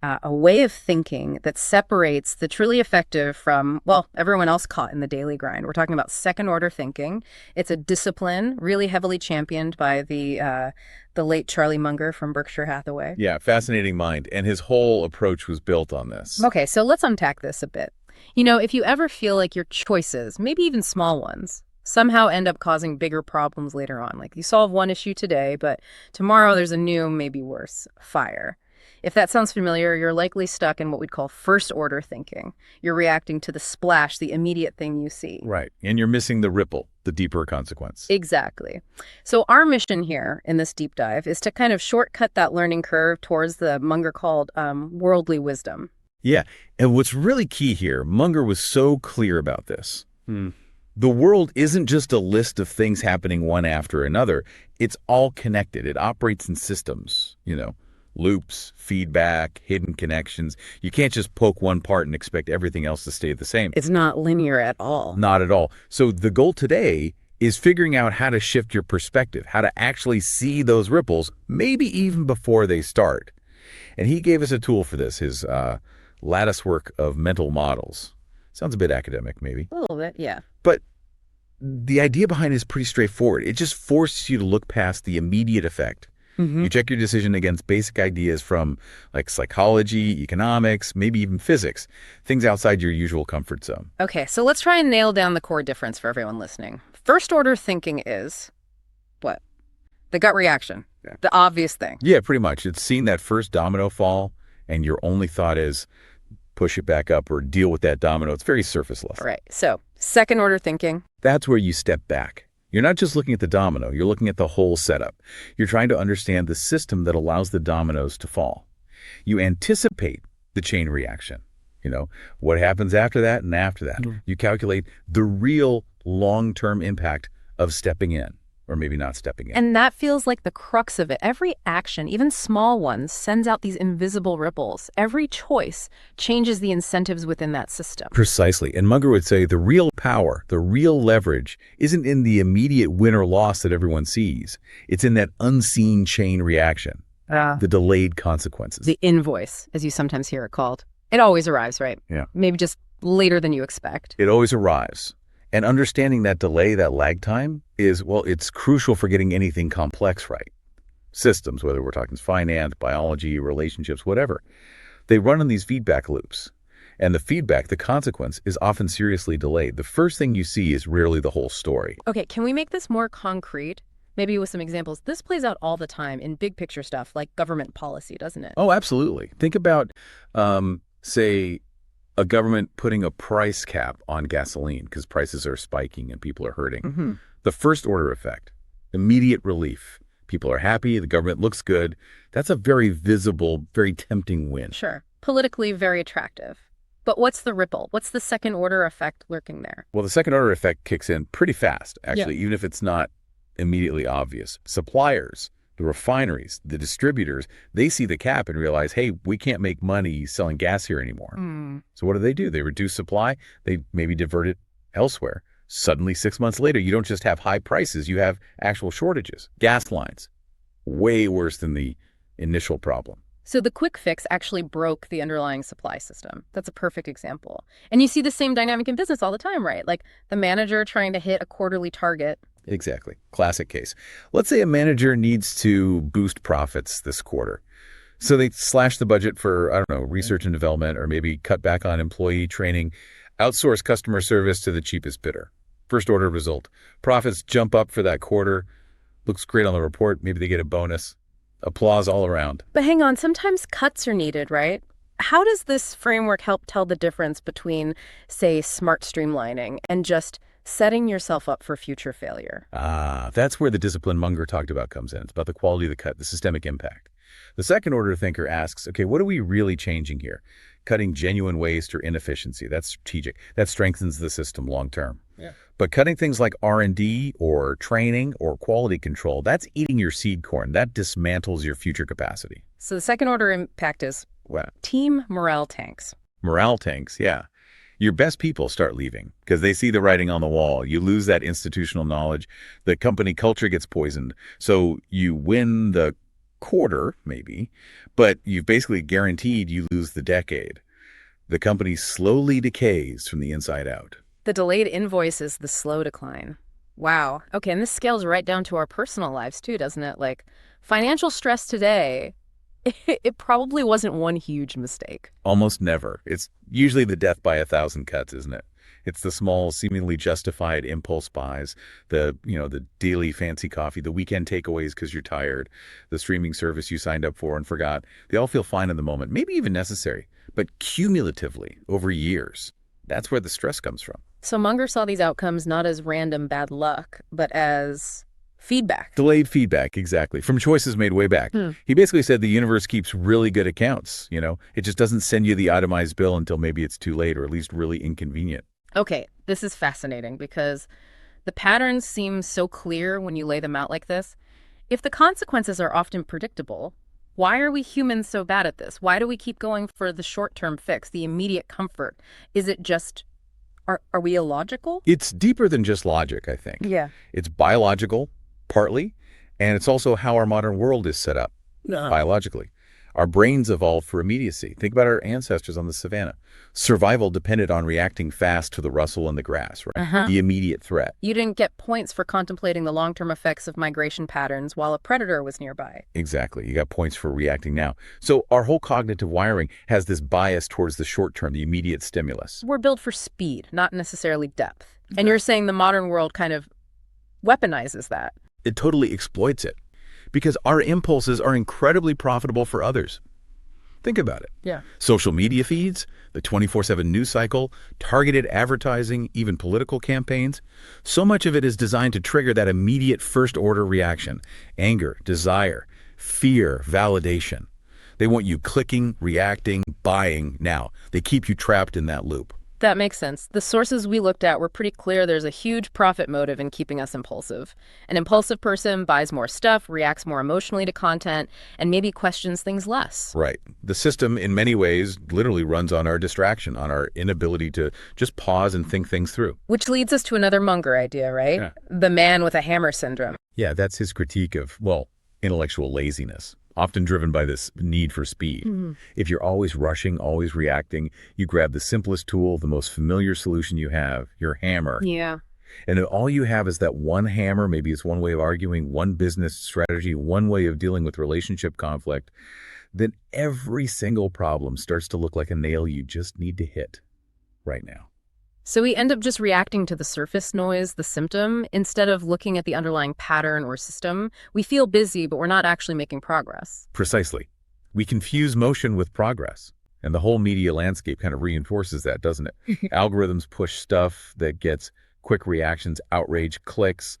a way of thinking that separates the truly effective from, well, everyone else caught in the daily grind. We're talking about second order thinking. It's a discipline really heavily championed by the late Charlie Munger from Berkshire Hathaway. Yeah, fascinating mind. And his whole approach was built on this. Okay, so let's unpack this a bit. If you ever feel like your choices, maybe even small ones, somehow end up causing bigger problems later on, like you solve one issue today, but tomorrow there's a new, maybe worse, fire. If that sounds familiar, you're likely stuck in what we'd call first order thinking. You're reacting to the splash, the immediate thing you see. Right. And you're missing the ripple, the deeper consequence. Exactly. So our mission here in this deep dive is to kind of shortcut that learning curve towards the Munger called worldly wisdom. Yeah. And what's really key here, Munger was so clear about this. The world isn't just a list of things happening one after another. It's all connected. It operates in systems, loops, feedback, hidden connections. You can't just poke one part and expect everything else to stay the same. It's not linear at all. Not at all. So the goal today is figuring out how to shift your perspective, how to actually see those ripples, maybe even before they start. And he gave us a tool for this, his latticework of mental models. Sounds a bit academic, maybe. A little bit, yeah. But the idea behind it is pretty straightforward. It just forces you to look past the immediate effect. You check your decision against basic ideas from like psychology, economics, maybe even physics, things outside your usual comfort zone. Okay, so let's try and nail down the core difference for everyone listening. First order thinking is what? The gut reaction, the obvious thing. Yeah, pretty much. It's seeing that first domino fall and your only thought is push it back up or deal with that domino. It's very surface level. All right, so second order thinking. That's where you step back. You're not just looking at the domino, you're looking at the whole setup. You're trying to understand the system that allows the dominoes to fall. You anticipate the chain reaction. What happens after that and after that. You calculate the real long-term impact of stepping in, or maybe not stepping in. And that feels like the crux of it. Every action, even small ones, sends out these invisible ripples. Every choice changes the incentives within that system. Precisely. And Munger would say the real power, the real leverage, isn't in the immediate win or loss that everyone sees. It's in that unseen chain reaction, the delayed consequences. The invoice, as you sometimes hear it called. It always arrives, right? Yeah. Maybe just later than you expect. It always arrives. And understanding that delay, that lag time is, it's crucial for getting anything complex right. Systems, whether we're talking finance, biology, relationships, whatever, they run in these feedback loops. And the feedback, the consequence, is often seriously delayed. The first thing you see is rarely the whole story. Okay, can we make this more concrete? Maybe with some examples. This plays out all the time in big picture stuff like government policy, doesn't it? Oh, absolutely. Think about, say, a government putting a price cap on gasoline because prices are spiking and people are hurting. The first order effect, immediate relief. People are happy, the government looks good. That's a very visible, very tempting win. Sure. Politically very attractive. But what's the ripple? What's the second order effect lurking there? Well, the second order effect kicks in pretty fast, actually, even if it's not immediately obvious. Suppliers, the refineries, the distributors, they see the cap and realize, hey, we can't make money selling gas here anymore. So what do? They reduce supply. They maybe divert it elsewhere. Suddenly, 6 months later, you don't just have high prices, you have actual shortages. Gas lines, way worse than the initial problem. So the quick fix actually broke the underlying supply system. That's a perfect example. And you see the same dynamic in business all the time, right? Like the manager trying to hit a quarterly target. Exactly. Classic case. Let's say a manager needs to boost profits this quarter. So they slash the budget for, research and development, or maybe cut back on employee training, outsource customer service to the cheapest bidder. First order result. Profits jump up for that quarter. Looks great on the report. Maybe they get a bonus. Applause all around. But hang on, sometimes cuts are needed, right? How does this framework help tell the difference between, say, smart streamlining and just setting yourself up for future failure? That's where the discipline Munger talked about comes in. It's about the quality of the cut, the systemic impact. The second order thinker asks, okay, what are we really changing here? Cutting genuine waste or inefficiency, that's strategic. That strengthens the system long term. Yeah. But cutting things like R&D or training or quality control, that's eating your seed corn. That dismantles your future capacity. So the second order impact is what? Team morale tanks. Morale tanks, yeah. Your best people start leaving because they see the writing on the wall. You lose that institutional knowledge. The company culture gets poisoned. So you win the quarter, maybe, but you've basically guaranteed you lose the decade. The company slowly decays from the inside out. The delayed invoice is the slow decline. Wow. Okay, and this scales right down to our personal lives too, doesn't it? Like financial stress today, it probably wasn't one huge mistake. Almost never. It's usually the death by 1,000 cuts, isn't it? It's the small, seemingly justified impulse buys, the daily fancy coffee, the weekend takeaways because you're tired, the streaming service you signed up for and forgot. They all feel fine in the moment, maybe even necessary, but cumulatively over years, that's where the stress comes from. So Munger saw these outcomes not as random bad luck, but as feedback. Delayed feedback, exactly, from choices made way back. He basically said the universe keeps really good accounts, It just doesn't send you the itemized bill until maybe it's too late or at least really inconvenient. Okay, this is fascinating because the patterns seem so clear when you lay them out like this. If the consequences are often predictable, why are we humans so bad at this? Why do we keep going for the short-term fix, the immediate comfort? Is it just, are we illogical? It's deeper than just logic, I think. Yeah. It's biological, partly, and it's also how our modern world is set up biologically. Our brains evolved for immediacy. Think about our ancestors on the savannah. Survival depended on reacting fast to the rustle in the grass, right? The immediate threat. You didn't get points for contemplating the long-term effects of migration patterns while a predator was nearby. Exactly. You got points for reacting now. So our whole cognitive wiring has this bias towards the short term, the immediate stimulus. We're built for speed, not necessarily depth. And you're saying the modern world kind of weaponizes that. It totally exploits it because our impulses are incredibly profitable for others. Think about it. Yeah. Social media feeds, the 24/7 news cycle, targeted advertising, even political campaigns. So much of it is designed to trigger that immediate first-order reaction. Anger, desire, fear, validation. They want you clicking, reacting, buying now. They keep you trapped in that loop. That makes sense. The sources we looked at were pretty clear there's a huge profit motive in keeping us impulsive. An impulsive person buys more stuff, reacts more emotionally to content, and maybe questions things less. Right. The system, in many ways, literally runs on our distraction, on our inability to just pause and think things through. Which leads us to another Munger idea, right? Yeah. The man with a hammer syndrome. Yeah, that's his critique of, intellectual laziness, often driven by this need for speed. If you're always rushing, always reacting, you grab the simplest tool, the most familiar solution you have, your hammer. Yeah. And if all you have is that one hammer, maybe it's one way of arguing, one business strategy, one way of dealing with relationship conflict, then every single problem starts to look like a nail you just need to hit right now. So we end up just reacting to the surface noise, the symptom, instead of looking at the underlying pattern or system. We feel busy, but we're not actually making progress. Precisely. We confuse motion with progress. And the whole media landscape kind of reinforces that, doesn't it? Algorithms push stuff that gets quick reactions, outrage, clicks,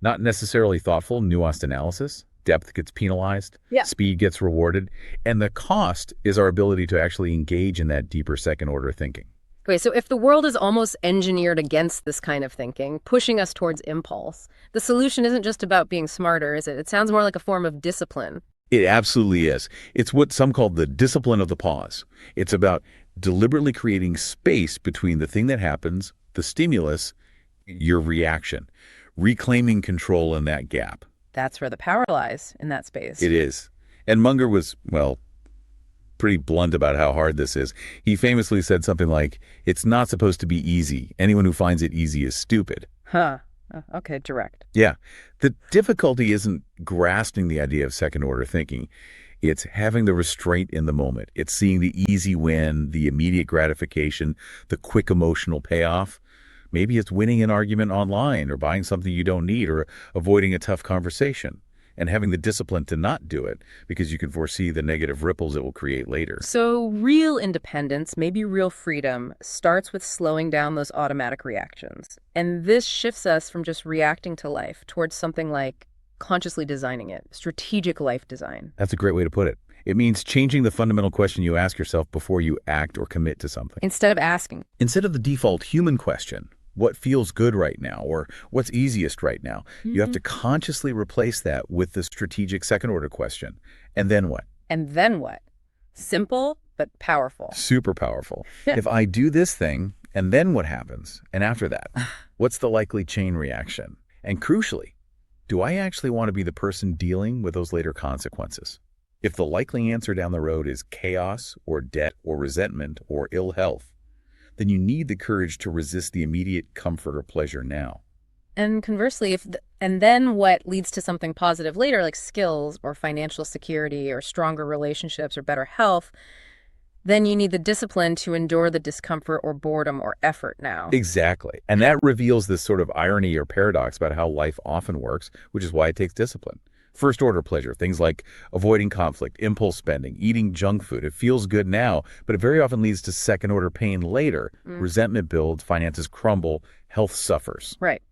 not necessarily thoughtful, nuanced analysis. Depth gets penalized, speed gets rewarded, and the cost is our ability to actually engage in that deeper second-order thinking. Okay, so if the world is almost engineered against this kind of thinking, pushing us towards impulse, the solution isn't just about being smarter, is it? It sounds more like a form of discipline. It absolutely is. It's what some call the discipline of the pause. It's about deliberately creating space between the thing that happens, the stimulus, your reaction, reclaiming control in that gap. That's where the power lies, in that space. It is. And Munger was, pretty blunt about how hard this is. He famously said something like, it's not supposed to be easy. Anyone who finds it easy is stupid. Huh. Okay, direct. Yeah. The difficulty isn't grasping the idea of second-order thinking. It's having the restraint in the moment. It's seeing the easy win, the immediate gratification, the quick emotional payoff. Maybe it's winning an argument online or buying something you don't need or avoiding a tough conversation and having the discipline to not do it because you can foresee the negative ripples it will create later. So real independence, maybe real freedom, starts with slowing down those automatic reactions. And this shifts us from just reacting to life towards something like consciously designing it, strategic life design. That's a great way to put it. It means changing the fundamental question you ask yourself before you act or commit to something. Instead of the default human question, what feels good right now or what's easiest right now, you have to consciously replace that with the strategic second-order question. And then what? And then what? Simple, but powerful. Super powerful. If I do this thing, and then what happens? And after that, what's the likely chain reaction? And crucially, Do I actually want to be the person dealing with those later consequences? If the likely answer down the road is chaos or debt or resentment or ill health, then you need the courage to resist the immediate comfort or pleasure now. And conversely, and then what leads to something positive later, like skills or financial security or stronger relationships or better health, then you need the discipline to endure the discomfort or boredom or effort now. Exactly. And that reveals this sort of irony or paradox about how life often works, which is why it takes discipline. First order pleasure, things like avoiding conflict, impulse spending, eating junk food. It feels good now, but it very often leads to second order pain later. Resentment builds, finances crumble, health suffers. Right.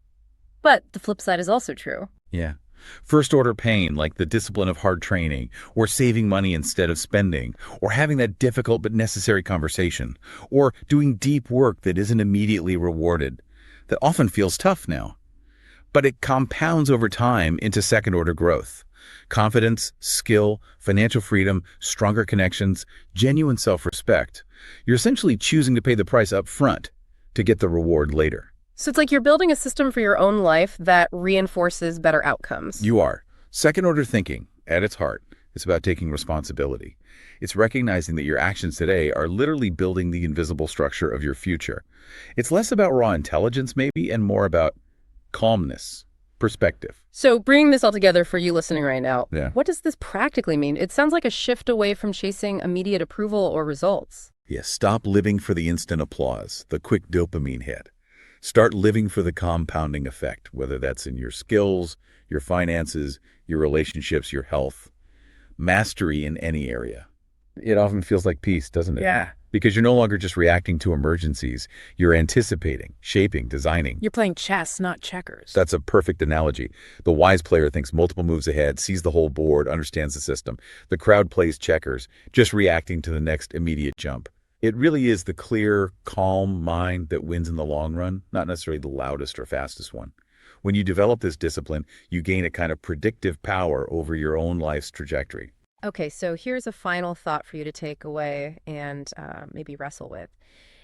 But the flip side is also true. Yeah. First order pain, like the discipline of hard training, or saving money instead of spending, or having that difficult but necessary conversation, or doing deep work that isn't immediately rewarded, that often feels tough now. But it compounds over time into second order growth. Confidence, skill, financial freedom, stronger connections, genuine self-respect. You're essentially choosing to pay the price up front to get the reward later. So it's like you're building a system for your own life that reinforces better outcomes. You are. Second order thinking, at its heart, is about taking responsibility. It's recognizing that your actions today are literally building the invisible structure of your future. It's less about raw intelligence, maybe, and more about calmness, perspective. So bringing this all together for you listening right now, Yeah. what does this practically mean? It sounds like a shift away from chasing immediate approval or results. Yes, stop living for the instant applause, the quick dopamine hit. Start living for the compounding effect, whether that's in your skills, your finances, your relationships, your health. Mastery in any area. It often feels like peace, doesn't it? Yeah. Because you're no longer just reacting to emergencies. You're anticipating, shaping, designing. You're playing chess, not checkers. That's a perfect analogy. The wise player thinks multiple moves ahead, sees the whole board, understands the system. The crowd plays checkers, just reacting to the next immediate jump. It really is the clear, calm mind that wins in the long run, not necessarily the loudest or fastest one. When you develop this discipline, you gain a kind of predictive power over your own life's trajectory. Okay, so here's a final thought for you to take away and maybe wrestle with.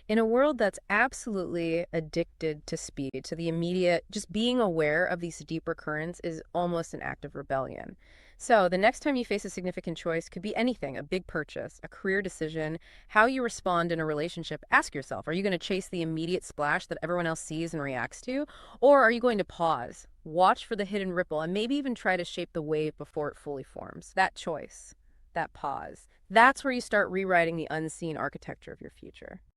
In a world that's absolutely addicted to speed, to the immediate, just being aware of these deeper currents is almost an act of rebellion. So the next time you face a significant choice could be anything, a big purchase, a career decision, how you respond in a relationship. Ask yourself, are you going to chase the immediate splash that everyone else sees and reacts to? Or are you going to pause, watch for the hidden ripple, and maybe even try to shape the wave before it fully forms? That choice, that pause, that's where you start rewriting the unseen architecture of your future.